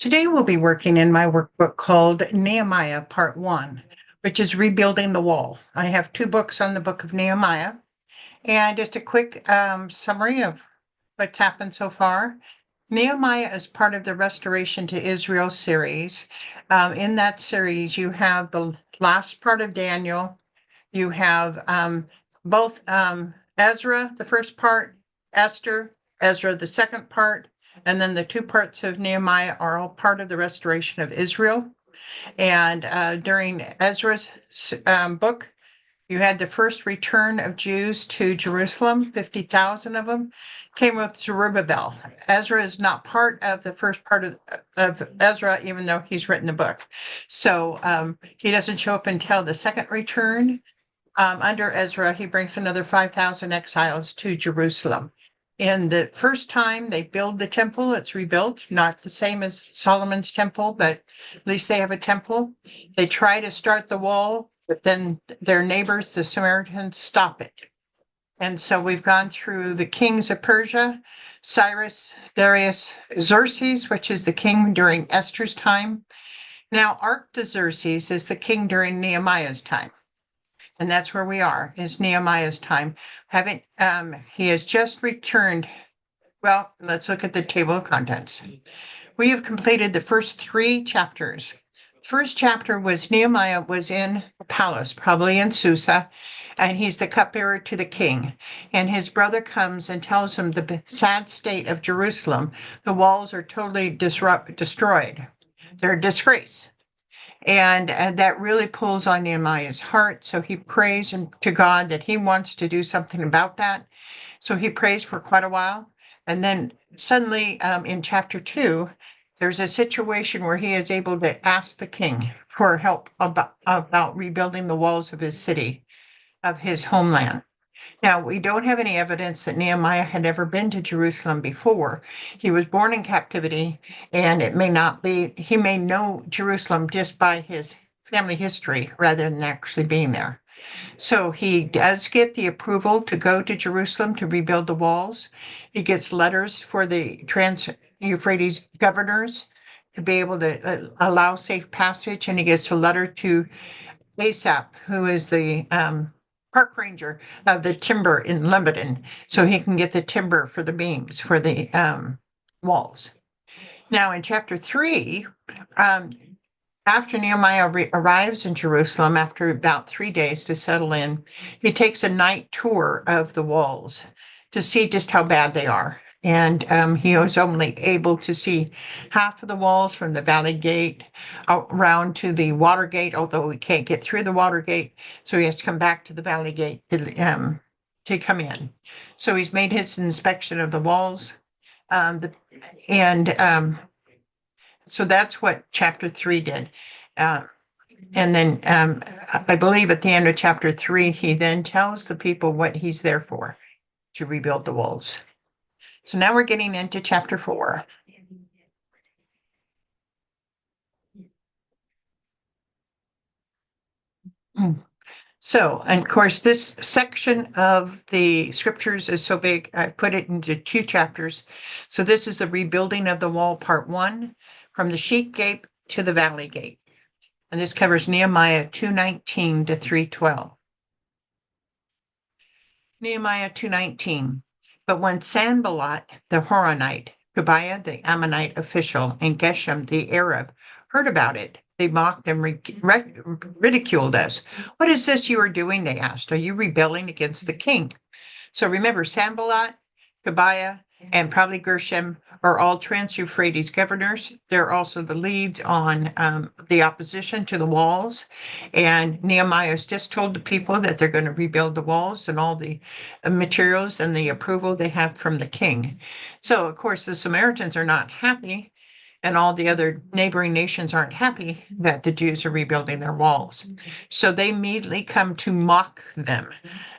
Today we'll be working in my workbook called Nehemiah Part 1, which is Rebuilding the Wall. I have two books on the book of Nehemiah, and just a quick summary of what's happened so far. Nehemiah is part of the Restoration to Israel series. In that series, you have the last part of Daniel, you have both Ezra, the first part, Esther, Ezra, the second part, and then the two parts of Nehemiah are all part of the restoration of Israel. And during Ezra's book, you had the first return of Jews to Jerusalem, 50,000 of them came with Zerubbabel. Ezra is not part of the first part of Ezra, even though he's written the book. So he doesn't show up until the second return. Under Ezra, he brings another 5,000 exiles to Jerusalem. And the first time they build the temple, it's rebuilt, not the same as Solomon's temple, but at least they have a temple. They try to start the wall, but then their neighbors, the Samaritans, stop it. And so we've gone through the kings of Persia, Cyrus, Darius, Xerxes, which is the king during Esther's time. Now Artaxerxes is the king during Nehemiah's time. And that's where we are, is Nehemiah's time. He has just returned. Well, let's look at the table of contents. We have completed the first three chapters. First chapter was Nehemiah was in the palace, probably in Susa, and he's the cupbearer to the king. And his brother comes and tells him the sad state of Jerusalem. The walls are totally destroyed. They're a disgrace. And that really pulls on Nehemiah's heart. So he prays to God that he wants to do something about that. So he prays for quite a while. And then suddenly in chapter 2, there's a situation where he is able to ask the king for help about rebuilding the walls of his city, of his homeland. Now, we don't have any evidence that Nehemiah had ever been to Jerusalem before. He was born in captivity, and it may not be, he may know Jerusalem just by his family history rather than actually being there. So he does get the approval to go to Jerusalem to rebuild the walls. He gets letters for the Trans-Euphrates governors to be able to allow safe passage, and he gets a letter to Asaph, who is the park ranger of the timber in Lebanon, so he can get the timber for the beams for the walls. Now in chapter 3, after Nehemiah arrives in Jerusalem after about 3 days to settle in, he takes a night tour of the walls to see just how bad they are. And he was only able to see half of the walls from the Valley Gate around to the Water Gate, although he can't get through the Water Gate. So he has to come back to the Valley Gate to come in. So he's made his inspection of the walls. So that's what chapter 3 did. And then I believe at the end of chapter 3, he then tells the people what he's there for, to rebuild the walls. So now we're getting into chapter 4. So, and of course, this section of the scriptures is so big, I put it into 2 chapters. So this is the rebuilding of the wall, part 1, from the Sheep Gate to the Valley Gate. And this covers Nehemiah 2:19 to 3:12. Nehemiah 2:19. But when Sanballat the Horonite, Tobiah the Ammonite official, and Geshem the Arab heard about it, they mocked and ridiculed us. What is this you are doing? They asked. Are you rebelling against the king? So remember, Sanballat, Tobiah, and probably Geshem are all Trans-Euphrates governors. They're also the leads on the opposition to the walls. And Nehemiah has just told the people that they're going to rebuild the walls and all the materials and the approval they have from the king. So, of course, the Samaritans are not happy, and all the other neighboring nations aren't happy that the Jews are rebuilding their walls. So they immediately come to mock them.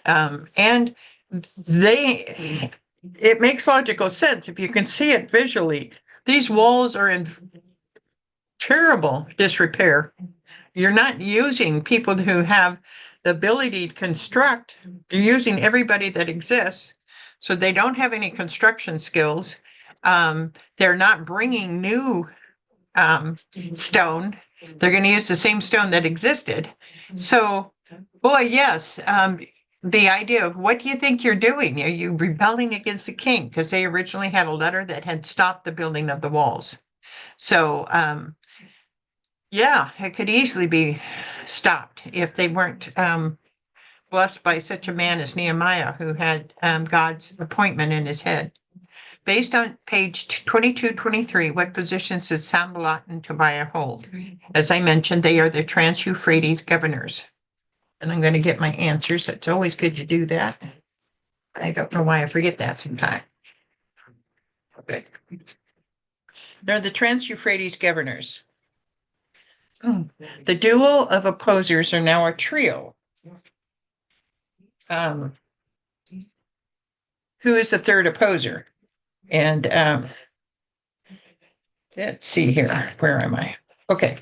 And it makes logical sense if you can see it visually. These walls are in terrible disrepair. You're not using people who have the ability to construct. You're using everybody that exists. So they don't have any construction skills. They're not bringing new stone. They're going to use the same stone that existed. So, boy, yes, the idea of what do you think you're doing? Are you rebelling against the king? Because they originally had a letter that had stopped the building of the walls. So, yeah, it could easily be stopped if they weren't blessed by such a man as Nehemiah, who had God's appointment in his head. Based on page 2223, what positions does Sanballat and Tobiah hold? As I mentioned, they are the Trans-Euphrates governors. And I'm going to get my answers. It's always good to do that. I don't know why I forget that sometimes. Okay. They're the Trans-Euphrates governors. The duo of opposers are now a trio. Who is the third opposer? And let's see here. Where am I? Okay.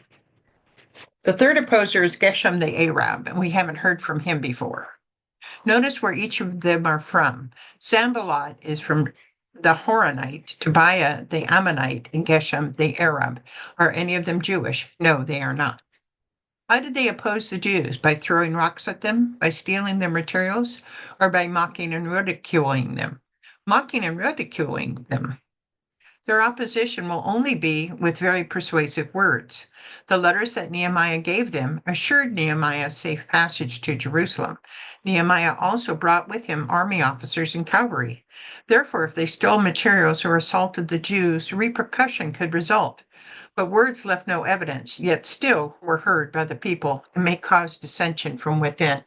The third opposer is Geshem the Arab, and we haven't heard from him before. Notice where each of them are from. Sanballat is from the Horonite, Tobiah the Ammonite, and Geshem the Arab. Are any of them Jewish? No, they are not. How did they oppose the Jews? By throwing rocks at them, by stealing their materials, or by mocking and ridiculing them? Mocking and ridiculing them. Their opposition will only be with very persuasive words. The letters that Nehemiah gave them assured Nehemiah safe passage to Jerusalem. Nehemiah also brought with him army officers and cavalry. Therefore, if they stole materials or assaulted the Jews, repercussion could result. But words left no evidence, yet still were heard by the people and may cause dissension from within.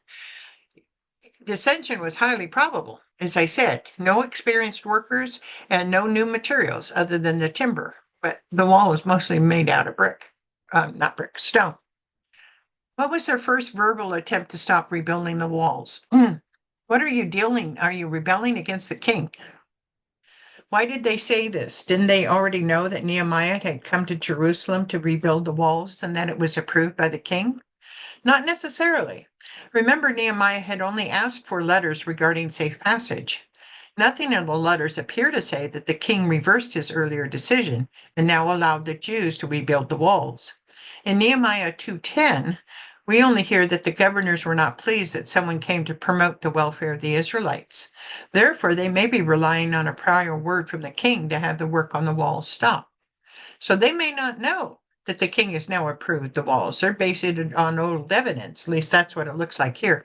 Dissension was highly probable. As I said, no experienced workers and no new materials other than the timber, but the wall was mostly made out of brick, not brick, stone. What was their first verbal attempt to stop rebuilding the walls? What are you doing? Are you rebelling against the king? Why did they say this? Didn't they already know that Nehemiah had come to Jerusalem to rebuild the walls and that it was approved by the king? Not necessarily. Remember, Nehemiah had only asked for letters regarding safe passage. Nothing in the letters appear to say that the king reversed his earlier decision and now allowed the Jews to rebuild the walls. In Nehemiah 2:10, we only hear that the governors were not pleased that someone came to promote the welfare of the Israelites. Therefore, they may be relying on a prior word from the king to have the work on the walls stop. So they may not know that the king has now approved the walls. They're based it on old evidence. At least that's what it looks like here.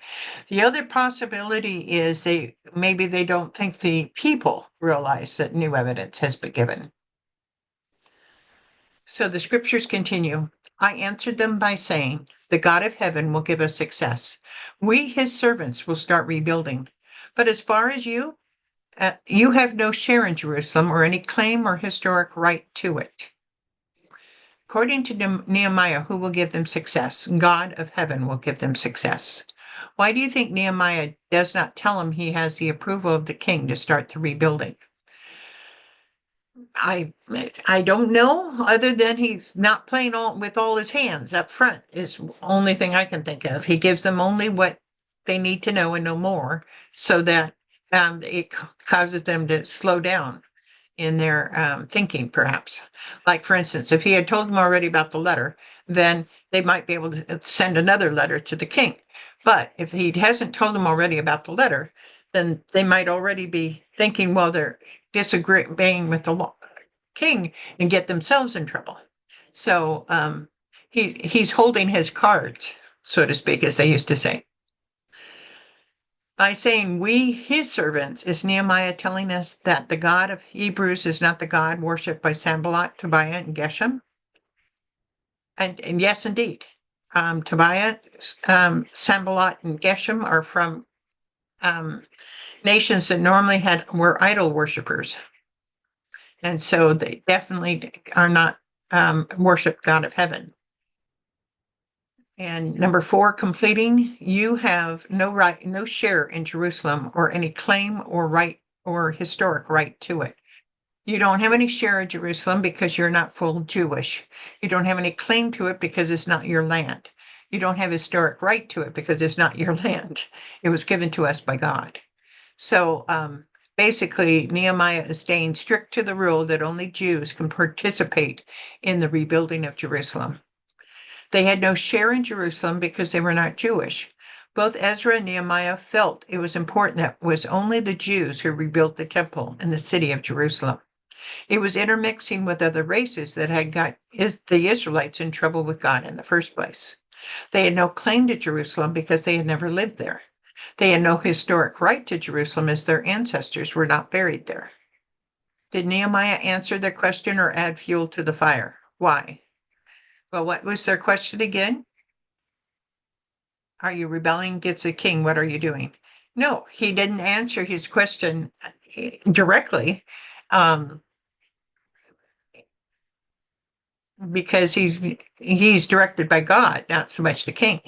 The other possibility is maybe they don't think the people realize that new evidence has been given. So the scriptures continue. I answered them by saying, the God of heaven will give us success. We, his servants, will start rebuilding. But as far as you have no share in Jerusalem or any claim or historic right to it. According to Nehemiah, who will give them success? God of heaven will give them success. Why do you think Nehemiah does not tell him he has the approval of the king to start the rebuilding? I don't know, other than he's not playing with all his hands up front is the only thing I can think of. He gives them only what they need to know and no more, so that it causes them to slow down in their thinking, perhaps. Like, for instance, if he had told them already about the letter, then they might be able to send another letter to the king. But if he hasn't told them already about the letter, then they might already be thinking, well, they're disagreeing with the king and get themselves in trouble. So he's holding his cards, so to speak, as they used to say. By saying we, his servants, is Nehemiah telling us that the God of Hebrews is not the God worshipped by Sanballat, Tobiah, and Geshem? And yes, indeed. Tobiah, Sanballat, and Geshem are from nations that normally were idol worshippers. And so they definitely are not worship God of heaven. And number 4, completing, you have no share in Jerusalem or any claim or right or historic right to it. You don't have any share in Jerusalem because you're not full Jewish. You don't have any claim to it because it's not your land. You don't have historic right to it because it's not your land. It was given to us by God. So Basically, Nehemiah is staying strict to the rule that only Jews can participate in the rebuilding of Jerusalem. They had no share in Jerusalem because they were not Jewish. Both Ezra and Nehemiah felt it was important that it was only the Jews who rebuilt the temple and the city of Jerusalem. It was intermixing with other races that had got the Israelites in trouble with God in the first place. They had no claim to Jerusalem because they had never lived there. They had no historic right to Jerusalem as their ancestors were not buried there. Did Nehemiah answer their question or add fuel to the fire? Why? Well, what was their question again? Are you rebelling against the king? What are you doing? No, he didn't answer his question directly, because he's directed by God, not so much the king.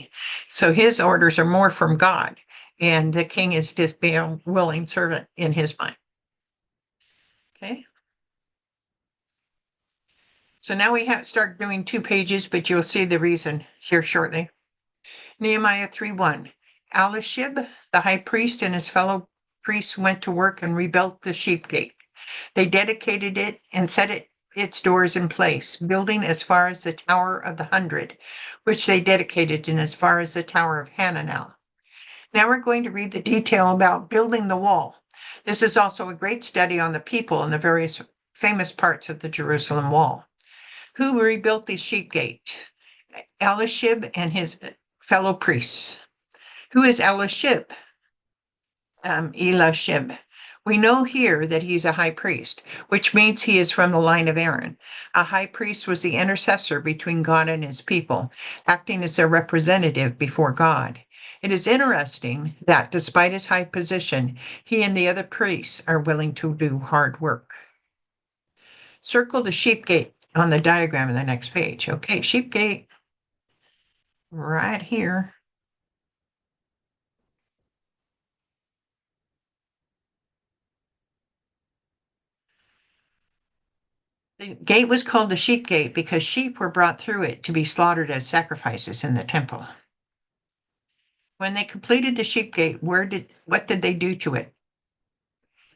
So his orders are more from God, and the king is just being a willing servant in his mind. Okay. So now we have start doing 2 pages, but you'll see the reason here shortly. Nehemiah 3:1. Elishib, the high priest, and his fellow priests went to work and rebuilt the sheep gate. They dedicated it and set its doors in place, building as far as the Tower of the Hundred, which they dedicated, and as far as the Tower of Hananel. Now we're going to read the detail about building the wall. This is also a great study on the people and the various famous parts of the Jerusalem wall. Who rebuilt the sheep gate? Elishib and his fellow priests. Who is Elishib? Elishib. We know here that he's a high priest, which means he is from the line of Aaron. A high priest was the intercessor between God and his people, acting as their representative before God. It is interesting that despite his high position, he and the other priests are willing to do hard work. Circle the sheep gate on the diagram in the next page. Okay, sheep gate right here. The gate was called the sheep gate because sheep were brought through it to be slaughtered as sacrifices in the temple. When they completed the sheep gate, what did they do to it?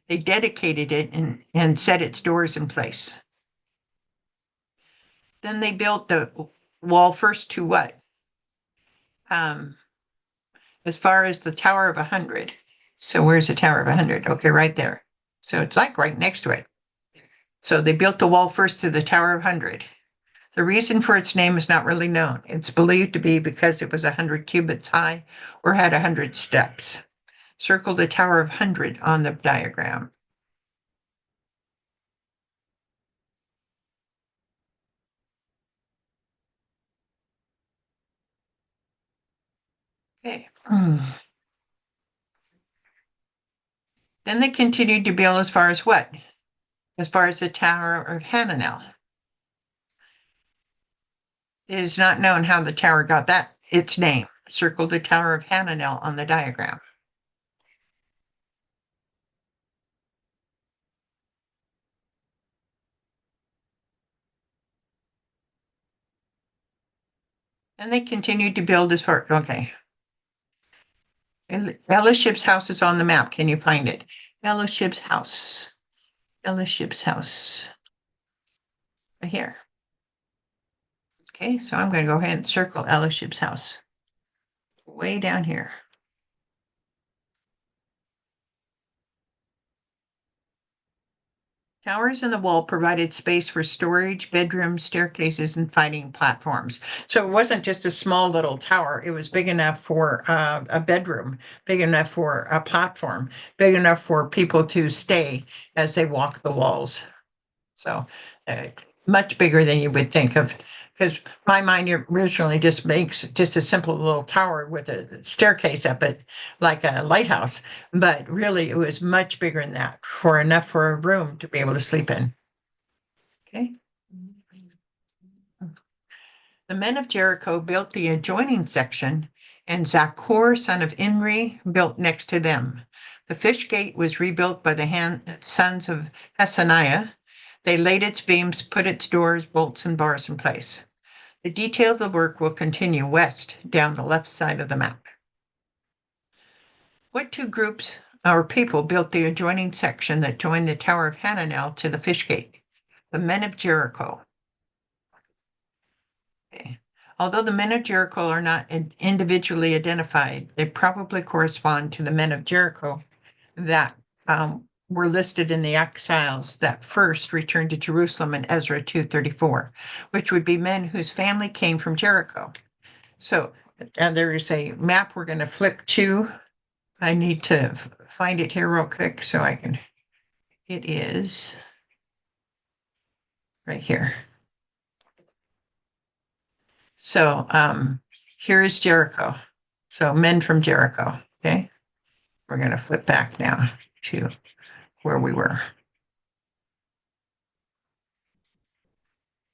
They dedicated it and set its doors in place. Then they built the wall first to what? As far as the Tower of 100. So where's the Tower of 100? Okay, right there. So it's like right next to it. So they built the wall first to the Tower of 100. The reason for its name is not really known. It's believed to be because it was 100 cubits high or had 100 steps. Circle the Tower of 100 on the diagram. Okay. Then they continued to build as far as what? As far as the Tower of Hananel. It is not known how the tower got its name. Circle the Tower of Hananel on the diagram. And they continued to build as far, okay. Elishib's house is on the map. Can you find it? Elishib's house. Elishib's house. Right here. Okay, so I'm going to go ahead and circle Elishib's house. Way down here. Towers in the wall provided space for storage, bedrooms, staircases, and fighting platforms. So it wasn't just a small little tower. It was big enough for a bedroom, big enough for a platform, big enough for people to stay as they walk the walls. So uh, much bigger than you would think of. Because my mind originally just makes just a simple little tower with a staircase up it, like a lighthouse. But really, it was much bigger than that, for enough for a room to be able to sleep in. Okay. The men of Jericho built the adjoining section, and Zaccur, son of Imri, built next to them. The fish gate was rebuilt by the sons of Hassaniah. They laid its beams, put its doors, bolts, and bars in place. The detail of the work will continue west down the left side of the map. What two groups our people built the adjoining section that joined the Tower of Hananel to the fish gate, the men of Jericho. Okay. Although the men of Jericho are not individually identified, they probably correspond to the men of Jericho that were listed in the exiles that first returned to Jerusalem in Ezra 2:34, which would be men whose family came from Jericho. So, and there is a map we're going to flip to. I need to find it here real quick so I can. It is right here. So here is Jericho. So men from Jericho. Okay. We're going to flip back now to where we were.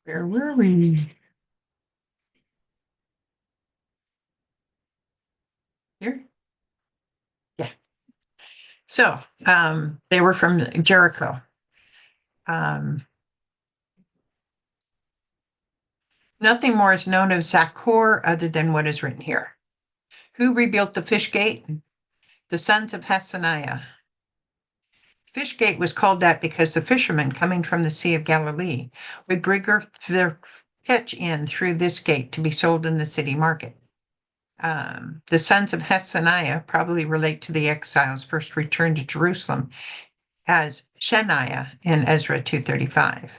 Where were we? Here? Yeah. So they were from Jericho. Nothing more is known of Zachor other than what is written here. Who rebuilt the fish gate? The sons of Hassaniah. Fish gate was called that because the fishermen coming from the Sea of Galilee would bring their catch in through this gate to be sold in the city market. The sons of Hassaniah probably relate to the exiles first returned to Jerusalem as Shaniah in Ezra 2:35.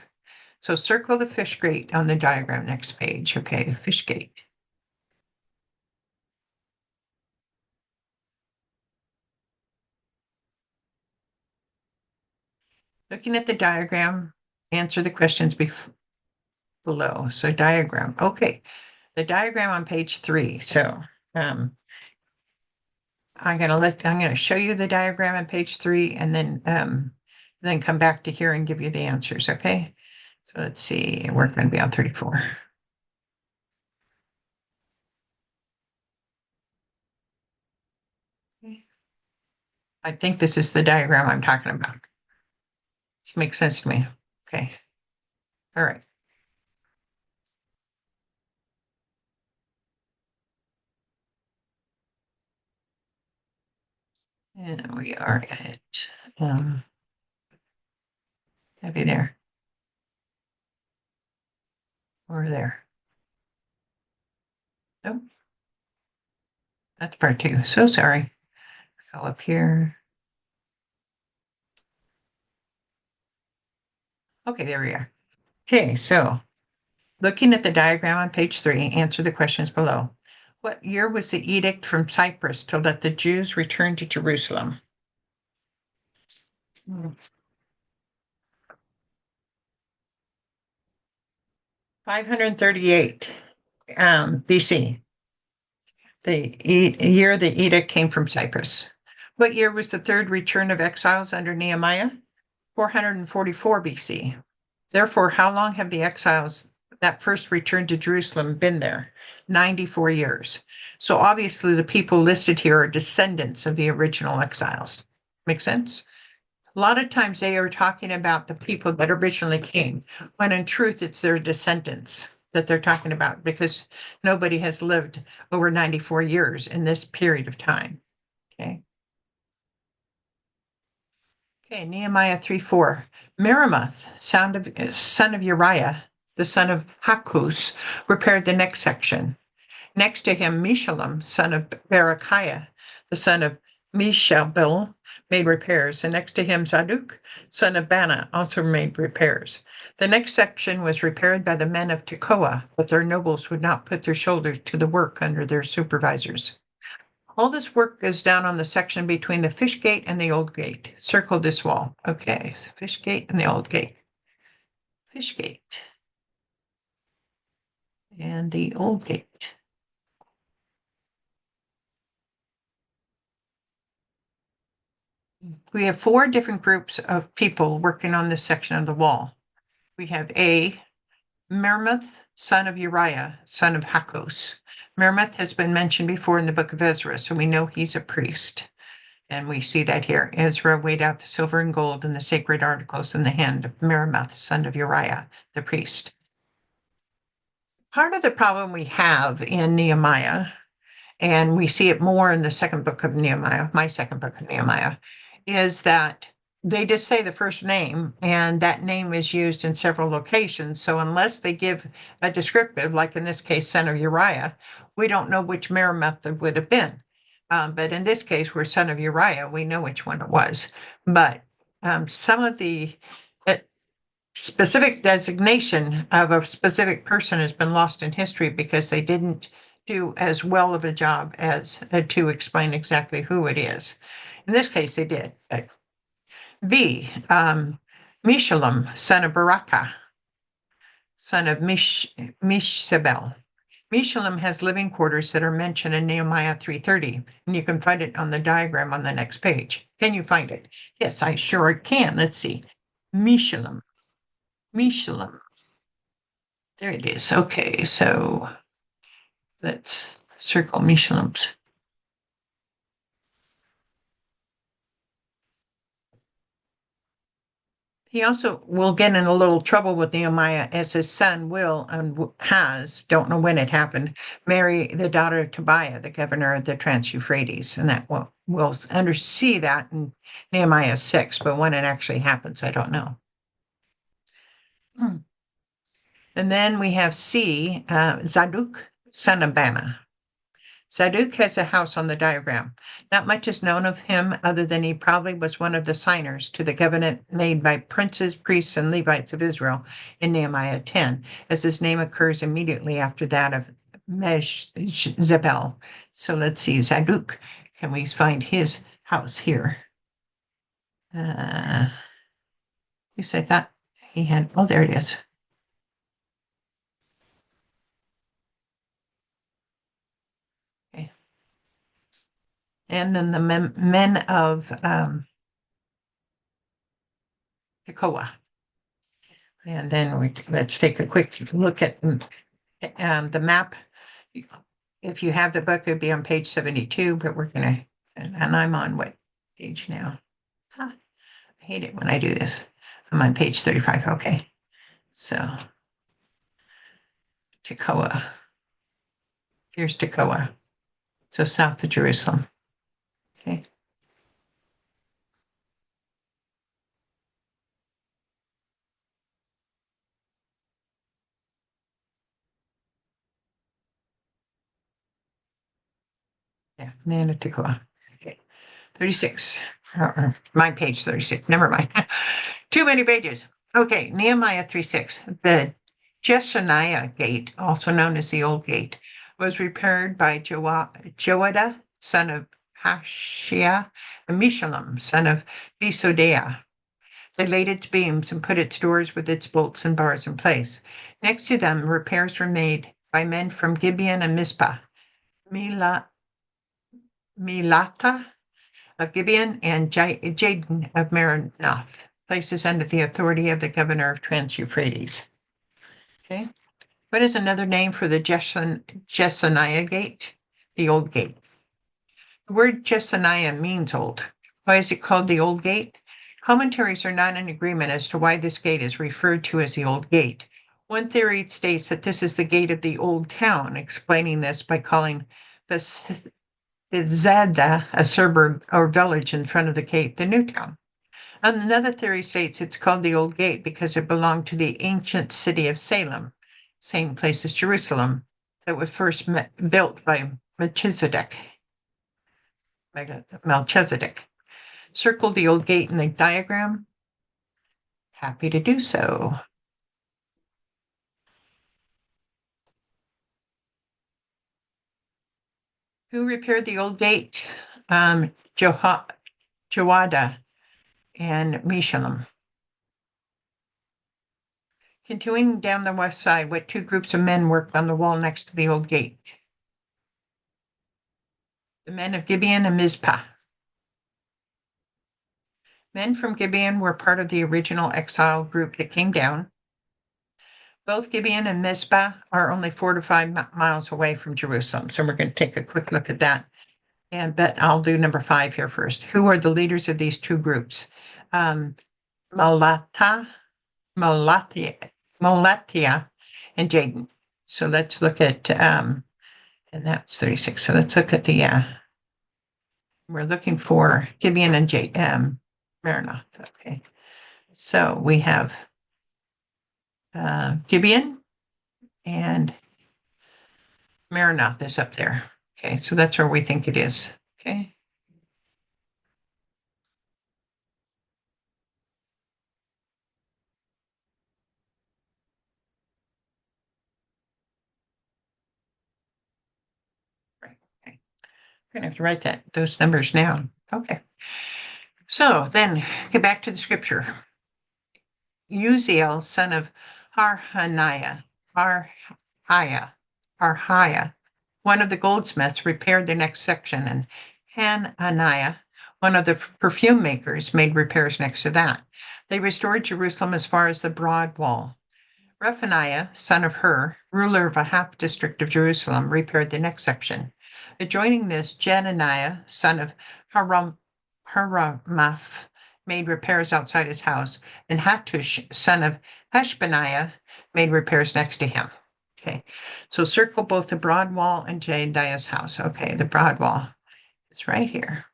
So circle the fish gate on the diagram next page. Okay, fish gate. Looking at the diagram, answer the questions below. So diagram. Okay, the diagram on page 3. So I'm gonna show you the diagram on page 3 and then come back to here and give you the answers. Okay. So let's see. We're going to be on 34. Okay. I think this is the diagram I'm talking about. This makes sense to me. Okay. All right. And we are at have you there? Over there. Nope. That's part 2. So sorry. Go up here. Okay, there we are. Okay, so looking at the diagram on page 3, answer the questions below. What year was the edict from Cyprus to let the Jews return to Jerusalem? 538 BC. The year the edict came from Cyprus. What year was the third return of exiles under Nehemiah? 444 BC. Therefore, how long have the exiles that first returned to Jerusalem been there? 94 years. So obviously, the people listed here are descendants of the original exiles. Make sense? A lot of times they are talking about the people that originally came, when in truth, it's their descendants that they're talking about because nobody has lived over 94 years in this period of time. Okay. Okay, Nehemiah 3:4. Meremoth, son of Uriah, the son of Hakkus, repaired the next section. Next to him, Meshullam, son of Berechiah, the son of Meshabel, made repairs. And next to him, Zadok, son of Bana, also made repairs. The next section was repaired by the men of Tekoa, but their nobles would not put their shoulders to the work under their supervisors. All this work goes down on the section between the fish gate and the old gate. Circle this wall. Okay, fish gate and the old gate. Fish gate and the old gate. We have 4 different groups of people working on this section of the wall. We have A, Meremoth, son of Uriah, son of Hakos. Meremoth has been mentioned before in the book of Ezra, so we know he's a priest. And we see that here. Ezra weighed out the silver and gold and the sacred articles in the hand of Meremoth, son of Uriah, the priest. Part of the problem we have in Nehemiah, and we see it more in the second book of Nehemiah, my second book of Nehemiah, is that they just say the first name, and that name is used in several locations. So unless they give a descriptive, like in this case, son of Uriah, we don't know which Meremoth it would have been. But in this case, we're son of Uriah, we know which one it was. But some of the specific designation of a specific person has been lost in history because they didn't do as well of a job as to explain exactly who it is. In this case, they did. B. Meshullam, son of Barakah, son of Mishsabel. Meshullam has living quarters that are mentioned in Nehemiah 3:30, and you can find it on the diagram on the next page. Can you find it? Yes, I sure can. Let's see. Meshullam. Meshullam. There it is. Okay, so let's circle Meshullam's. He also will get in a little trouble with Nehemiah as his son will and has, don't know when it happened, marry the daughter of Tobiah, the governor of the Trans-Euphrates. And that we'll see that in Nehemiah 6, but when it actually happens, I don't know. And then we have C, Zadok, son of Bana. Zadok has a house on the diagram. Not much is known of him other than he probably was one of the signers to the covenant made by princes, priests, and Levites of Israel in Nehemiah 10, as his name occurs immediately after that of Meshzabel. So let's see, Zadok. Can we find his house here? At least I thought he had, oh, there it is. Okay. And then the men of Tekoa. And then let's take a quick look at the map. If you have the book, it'd be on page 72, but we're gonna, and I'm on what page now? Huh, I hate it when I do this. I'm on page 35. Okay. So Tekoa. Here's Tekoa. So south of Jerusalem. Okay. Yeah, Tekoa. Okay. 36. My page 36. Never mind. Too many pages. Okay, Nehemiah 3:6. The Jeshaniah gate, also known as the Old Gate, was repaired by Joada, son of Hashiah, and Meshullam, son of Besodeah. They laid its beams and put its doors with its bolts and bars in place. Next to them, repairs were made by men from Gibeon and Mizpah, Milata of Gibeon and Jaden of Maranoth, places under the authority of the governor of Trans-Euphrates. Okay. What is another name for the Jessaniah gate? The Old Gate. The word Jessaniah means old. Why is it called the Old Gate? Commentaries are not in agreement as to why this gate is referred to as the Old Gate. One theory states that this is the gate of the Old Town, explaining this by calling the Zada, a suburb or village in front of the gate, the New Town. Another theory states it's called the Old Gate because it belonged to the ancient city of Salem, same place as Jerusalem, that was first built by Melchizedek. Circle the Old Gate in the diagram. Happy to do so. Who repaired the Old Gate? Joada and Meshullam. Continuing down the west side, what two groups of men worked on the wall next to the Old Gate? The men of Gibeon and Mizpah. Men from Gibeon were part of the original exile group that came down. Both Gibeon and Mizpah are only 4 to 5 miles away from Jerusalem. So we're going to take a quick look at that. But I'll do number 5 here first. Who are the leaders of these two groups? Malatia, and Jaden. So let's look at, and that's 36. So let's look at the We're looking for Gibeon and Maranoth. Okay. So we have Gibeon and Maranoth is up there. Okay, so that's where we think it is. Okay. Right. Okay. We're gonna have to write those numbers down. Okay. So then get back to the scripture. Uziel, son of Harhaniah, Harhiah, one of the goldsmiths, repaired the next section, and Hananiah, one of the perfume makers, made repairs next to that. They restored Jerusalem as far as the broad wall. Rephaniah, son of Hur, ruler of a half district of Jerusalem, repaired the next section. Adjoining this, Jedaniah, son of Haramath, made repairs outside his house, and Hattush, son of Hashbaniah, made repairs next to him. Okay, so circle both the broad wall and Jedediah's house. Okay, the broad wall is right here.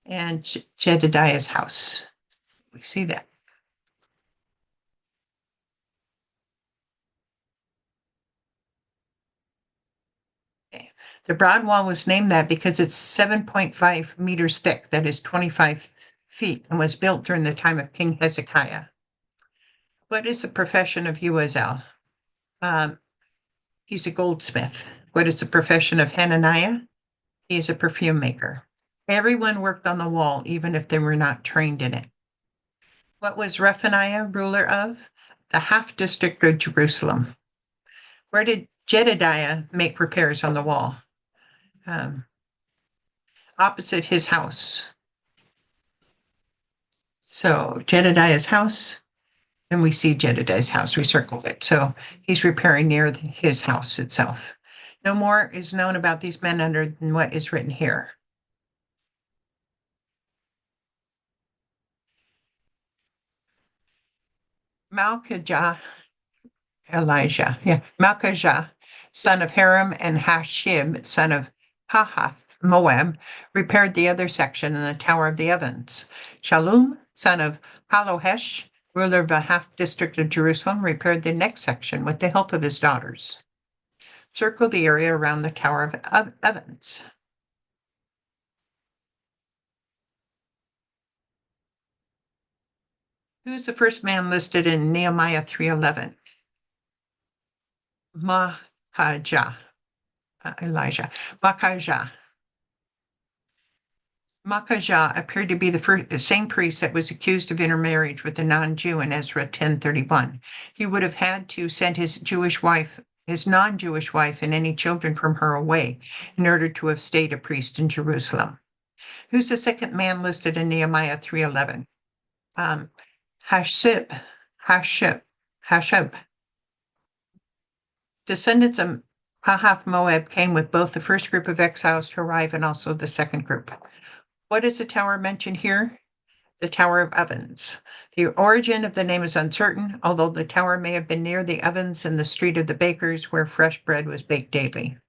And Jedediah's house. We see that. Okay. The broad wall was named that because it's 7.5 meters thick, that is 25 feet, and was built during the time of King Hezekiah. What is the profession of Uziel? He's a goldsmith. What is the profession of Hananiah? He is a perfume maker. Everyone worked on the wall, even if they were not trained in it. What was Rephaniah ruler of? The half district of Jerusalem. Where did Jedediah make repairs on the wall? Opposite his house. So Jedediah's house, and we see Jedediah's house. We circled it. So he's repairing near his house itself. No more is known about these men other than what is written here. Malchijah, Malchijah, son of Haram, and Hashib, son of Pahath Moab, repaired the other section in the Tower of the Ovens. Shallum, son of Halohesh, ruler of a half district of Jerusalem, repaired the next section with the help of his daughters. Circle the area around the Tower of Ovens. Who's the first man listed in Nehemiah 3:11? Mahajah, Elijah. Makajah. Makajah appeared to be the same priest that was accused of intermarriage with a non-Jew in Ezra 10:31. He would have had to send his non-Jewish wife, and any children from her away in order to have stayed a priest in Jerusalem. Who's the second man listed in Nehemiah 3:11? Hashib. Descendants of Pahath Moab came with both the first group of exiles to arrive and also the second group. What is the tower mentioned here? The Tower of Ovens. The origin of the name is uncertain, although the tower may have been near the ovens in the street of the bakers where fresh bread was baked daily.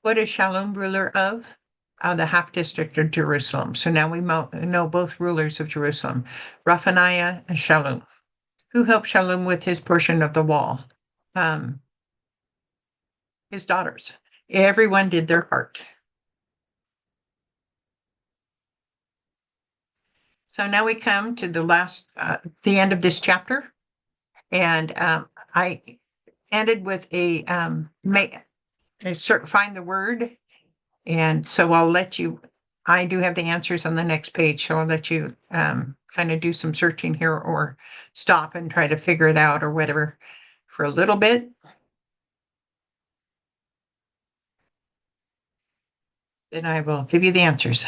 What is Shallum ruler of? The half district of Jerusalem. So now we know both rulers of Jerusalem, Rephaniah and Shallum. Who helped Shallum with his portion of the wall? His daughters. Everyone did their part. So now we come to the end of this chapter, and I ended with find the word, and so I'll let you. I do have the answers on the next page, so I'll let you kind of do some searching here, or stop and try to figure it out, or whatever, for a little bit. Then I will give you the answers.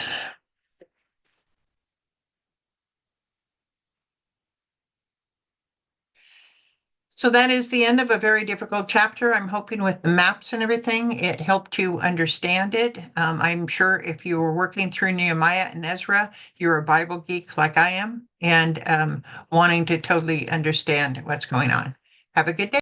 So that is the end of a very difficult chapter. I'm hoping with the maps and everything, it helped you understand it. I'm sure if you were working through Nehemiah and Ezra, you're a Bible geek like I am, and wanting to totally understand what's going on. Have a good day.